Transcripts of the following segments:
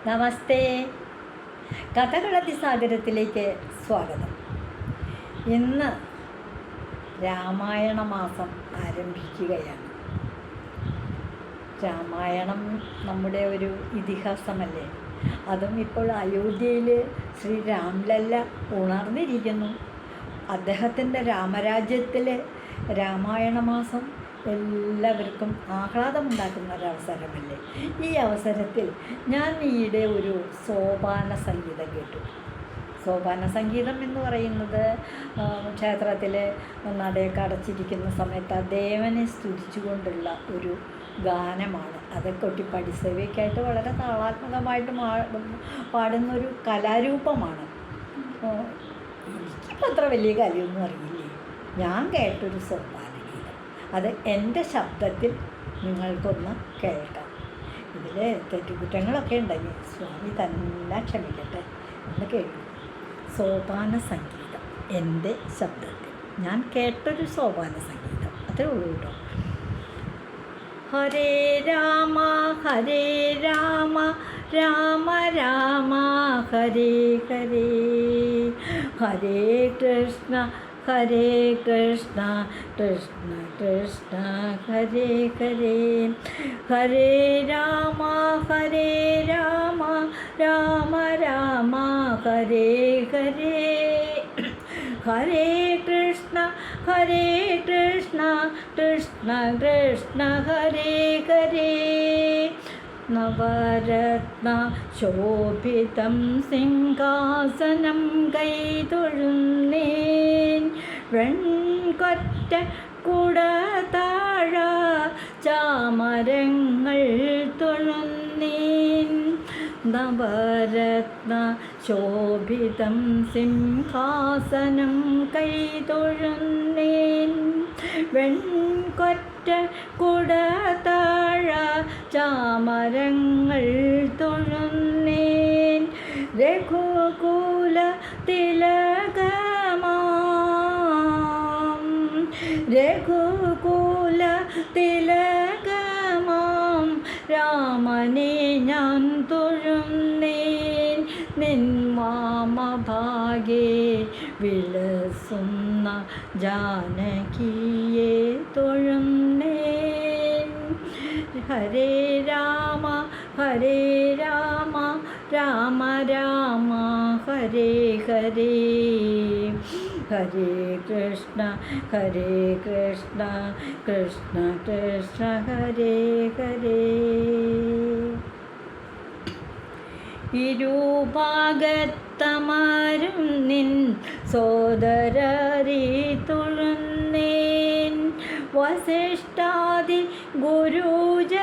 നമസ്തേ. കഥകളതിസാഗരത്തിലേക്ക് സ്വാഗതം. ഇന്ന് രാമായണ മാസം ആരംഭിക്കുകയാണ്. രാമായണം നമ്മുടെ ഒരു ഇതിഹാസമല്ലേ. അതും ഇപ്പോൾ അയോധ്യയിൽ ശ്രീ രാംലല്ല ഉണർന്നിരിക്കുന്നു. അദ്ദേഹത്തിൻ്റെ രാമരാജ്യത്തിൽ രാമായണ മാസം എല്ലാവർക്കും ആഹ്ലാദമുണ്ടാക്കുന്ന ഒരവസരമല്ലേ. ഈ അവസരത്തിൽ ഞാൻ ഈയിടെ ഒരു സോപാന സംഗീതം കേട്ടു. സോപാന സംഗീതം എന്ന് പറയുന്നത് ക്ഷേത്രത്തിൽ നടയൊക്കെ അടച്ചിരിക്കുന്ന സമയത്ത് ആ ദേവനെ സ്തുതിച്ചുകൊണ്ടുള്ള ഒരു ഗാനമാണ്. അത് കൊട്ടിപ്പടിസേവയ്ക്കായിട്ട് വളരെ താളാത്മകമായിട്ട് പാടുന്നൊരു കലാരൂപമാണ്. എനിക്കിപ്പോൾ അത്ര വലിയ കാര്യമൊന്നും അറിയില്ലേ. ഞാൻ കേട്ടൊരു സോപാന ഗീതം, അത് എൻ്റെ ശബ്ദത്തിൽ നിങ്ങൾക്കൊന്ന് കേൾക്കാം. ഇതിൽ തെറ്റുകുറ്റങ്ങളൊക്കെ ഉണ്ടെങ്കിൽ സ്വാമി തന്നെ ക്ഷമിക്കട്ടെ. എന്ന് കേട്ടു. സോപാന സംഗീതം എൻ്റെ ശബ്ദത്തിൽ ഞാൻ കേട്ടൊരു സോപാന സംഗീതം, അത്രേ ഉള്ളൂ കേട്ടോ. ഹരേ രാമ ഹരേ രാമ രാമ രാമ ഹരേ ഹരേ, ഹരേ കൃഷ്ണ ഹരേ കൃഷ്ണ കൃഷ്ണ കൃഷ്ണ ഹരേ ഹരേ, ഹരേ രാമ ഹരേ രാമ രാമ രാമ ഹരേ ഹരേ, ഹരേ കൃഷ്ണ കൃഷ്ണ കൃഷ്ണ ഹരേ ഹരേ. നവരത്ന ശോഭിതം സിംഹാസനം കൈതൊഴുന്നേൻ, വെൺകൊറ്റ കുടതാഴ ചാമരങ്ങൾ തൊഴുന്നേൻ. നവരത്ന ശോഭിതം സിംഹാസനം കൈതൊഴുന്നേൻ, വെൺകൊറ്റ കുടതാഴ ചാമരങ്ങൾ തൊഴുന്നേൻ. രഘുകുല തിലകമാം, രഘുകുല തിലകമാം രാമനെ ഞാൻ തൊഴുന്നേൻ. നിൻവാമഭാഗേ വിലസുന്ന ജാനകിയെ തൊഴുന്നേൻ. ഹരേ രാമ ഹരേ രാമ രാമ രാമ ഹരേ ഹരേ, ഹരേ കൃഷ്ണ കൃഷ്ണ കൃഷ്ണ ഹരേ ഹരേ. ഇരുഭാഗത്തമാരും നിൻ സോദരരെ തൊഴുന്നേൻ, വസിഷ്ഠാദി ഗുരുജനങ്ങളെയും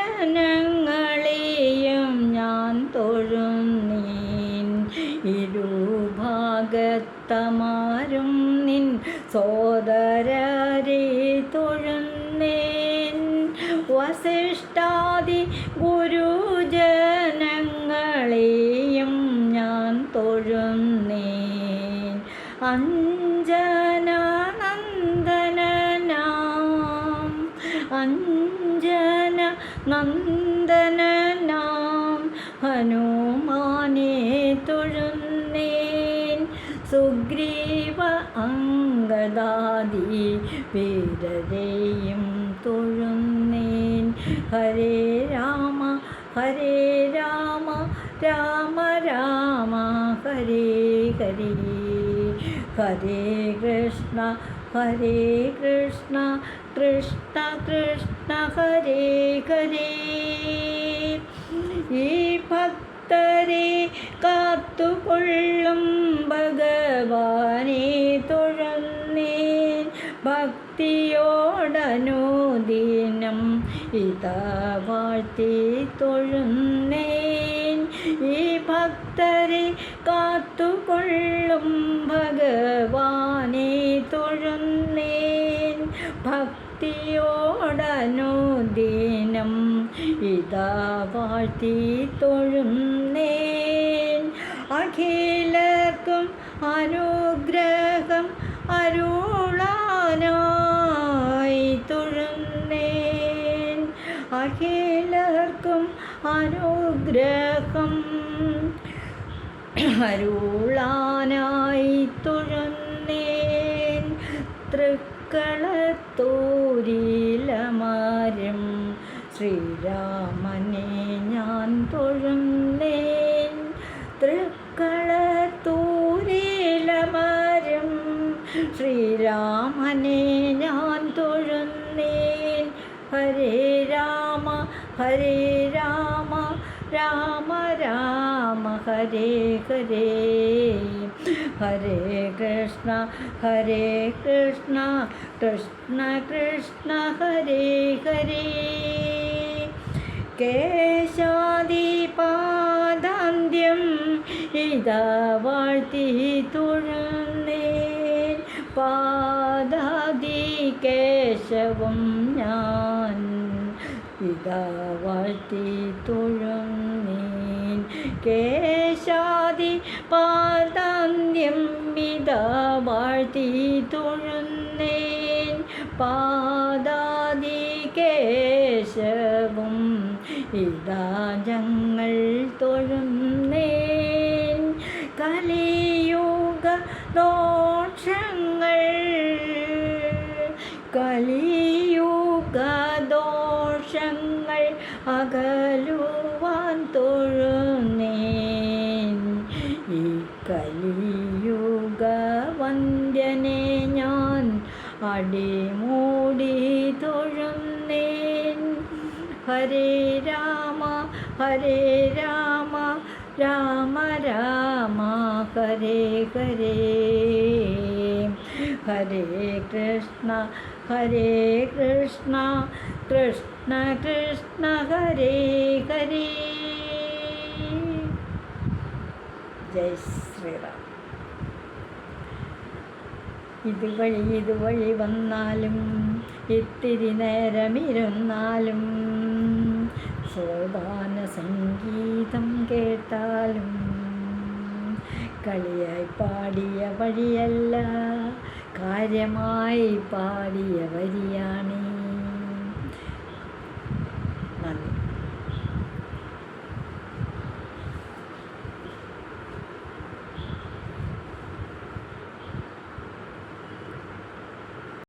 ഞാൻ തൊഴുന്നേൻ. ഇരുഭാഗത്തമാരും നിൻ സോദരരെ തൊഴുന്നേൻ, വസിഷ്ഠാദി ഗുരുജനങ്ങളെയും ഞാൻ തൊഴുന്നേൻ. അഞ്ജനനന്ദനാം, അഞ്ജനനന്ദനാം ഹനുമാനെ തൊഴുന്നേൻ. സുഗ്രീവ അംഗദാദി വീരരെയും തൊഴുന്നേൻ. ഹരേ രാമ ഹരേ രാമ രാമ രാമ ഹരേ ഹരേ, ഹരേ കൃഷ്ണ കൃഷ്ണ കൃഷ്ണ ഹരേ ഹരേ. ഈ ഭക്തരെ കാത്തുകൊള്ളും ഭഗവാനെ തൊഴുന്നേൻ, ഭക്തിയോടനുദിനം ഇതാ വാഴ്ത്തി തൊഴുന്നേൻ. ഈ ഭക്തരെ കാത്തുകൊള്ളും ഭഗവാനെ തൊഴുന്നേൻ, ഭക്തിയോടനുദിനം ഇതാ വാഴ്ത്തി തൊഴുന്നേൻ. അഖിലർക്കും അനുഗ്രഹം അരുളാനായി തൊഴുന്നേൻ, അഖിലർക്കും അനുഗ്രഹം അരുളാനായി തുഴന്നേൻ തൃക്കളത്തൂരിലമാരും ശ്രീരാമനെ ഞാൻ തൊഴുന്നേൻ തൃക്കളത്തൂരിലമാരും ശ്രീരാമനെ ഞാൻ തൊഴുന്നേൻ ഹരേ രാമ ഹരേ രാമ രാമ രാമ ഹരേ ഹരേ ഹരേ കൃഷ്ണ കൃഷ്ണ കൃഷ്ണ ഹരേ ഹരേ കേശാദിപാദാന്ത്യം ഇതാ വാഴ്ത്തി തുഴന്നേൻ പാദാദി കേശവും ഞാൻ ഇതാ വാഴ്ത്തി തുഴന്നേൻ കേശാദി പാദാന്ത്യം ഇതാ വാഴ്ത്തി തുഴന്നേൻ പാദാദി കേശവും ഇതാ ഞങ്ങൾ തൊഴുന്നേൻ കലിയുഗ ദോഷങ്ങൾ അകലുവാൻ തൊഴുന്നേൻ ഈ കലിയുഗ വന്ദ്യനെ ഞാൻ അടിമൂടി തൊഴുന്നേൻ ഹരേ രാമ രാമ രാമ ഹരേ ഹരേ ഹരേ കൃഷ്ണ കൃഷ്ണ കൃഷ്ണ ഹരേ ഹരേ. ജയ് ശ്രീറാം. ഇതുവഴി വന്നാലും ഇത്തിരി നേരമിരുന്നാലും സോപാന സംഗീതം കേട്ടാലും കളിയായി പാടിയ വഴിയല്ല, കാര്യമായി പാടിയ വരിയാണ്.